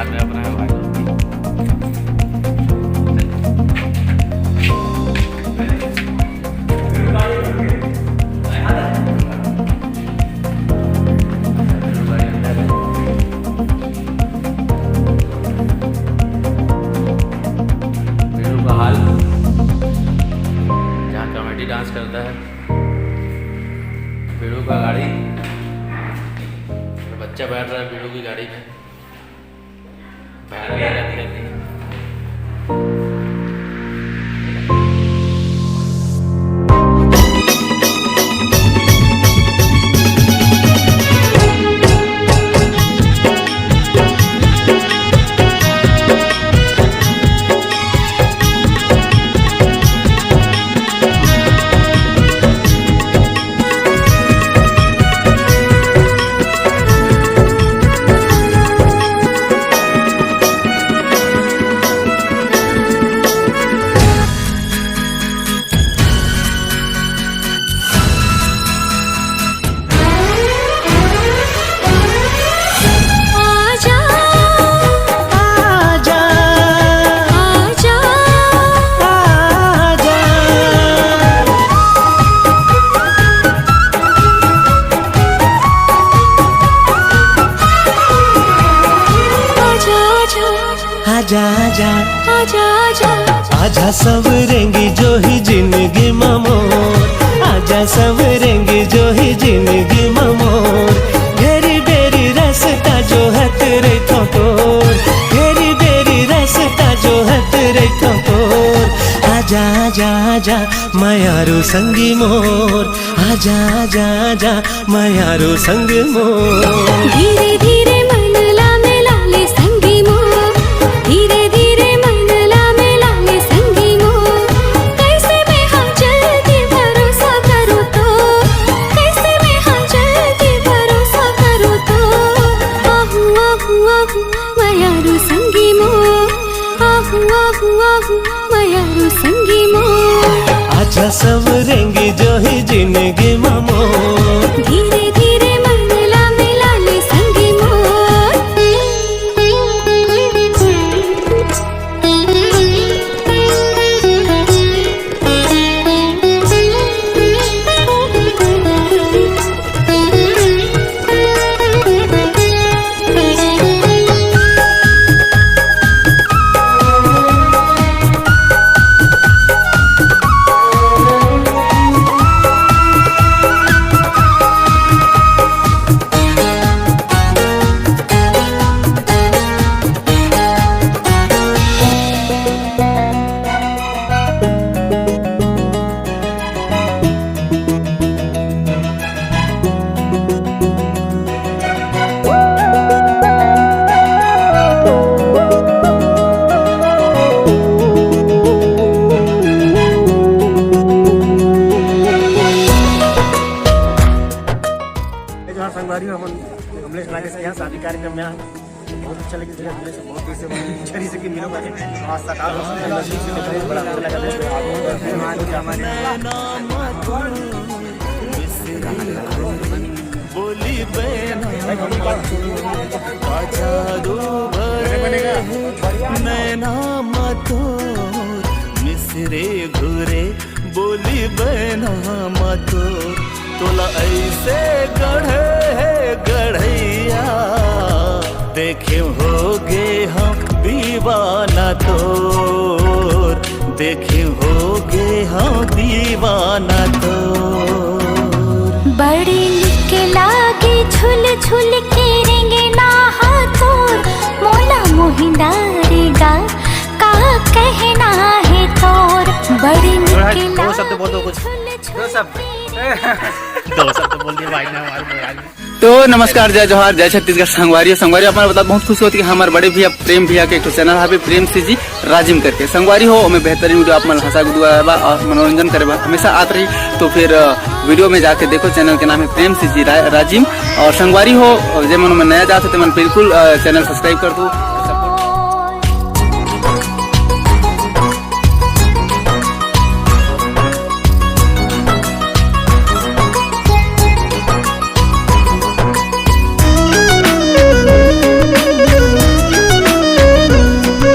हाथ में अपना है भाई। डांस करता है बीड़ू का गाड़ी, बच्चा बैठ रहा है बीड़ू की गाड़ी में, बैठ रहती है। आजा आजा आजा आजा आजा सवरेंगी जो ही जिंदगी ममोर, आजा सवरेंगी जो ही जिंदगी ममोर। घेरी बेरी रास्ता जो है तेरे ठोकर, घेरी बेरी रास्ता जो है तेरे ठोकर। आजा आजा आजा मायारू संगी मोर, आजा आजा आजा मायारू संग मोर। धीरे धीरे मन ला मेला ले संगी मोर, धीरे धीरे मन ला मेला ले संगी मोर। कैसे मैं हाँ जल्दी भरोसा करूँ तो, कैसे मैं हाँ जल्दी भरोसा करूँ तो। आहू आहू आहू मायारू संगी मोर, आहू आहू आहू मायारू संगी मोर। आजा सवरेंगी जो ही जिंदगी ममोर, धीरे धीरे मन ला मेला ले संगी मोर। संगवारी हमले यहाँ शादी कार्यक्रम में बहुत अच्छा लगे, बहुत ही छरी से मिलो बड़ा बोली नैना मतो मिसरे घुरे बोली बहना मतो तोला ऐसे गढ़े है गढ़ैया देखे होगे हम दीवाना तोर, देखे होगे हम दीवाना तोर। बड़ी निक लागे झुल झुल के रेंगे ना हाथोर, मोला मोहिंदारेगा का कहना है तोर। बड़ी निक लागे दो शब्द बोल दो, कुछ दो शब्द बोल दिए भाई ने हमारे मोबाइल में। तो नमस्कार, जय जोहार, जय छत्तीसगढ़। संगवारी संगवारी अपना बता बहुत खुशी होती है हमारे बड़े भैया प्रेम भैया के एक चैनल है प्रेम से जी राजिम करके संगवारी हो में बेहतरीन वीडियो आप हंसा गुदुआ और मनोरंजन करे हमेशा आते रही। तो फिर वीडियो में जाके देखो, चैनल के नाम है प्रेम से जी राजिम। और संगवारी हो जब मन में नया जाते तो मन बिल्कुल चैनल सब्सक्राइब कर दो।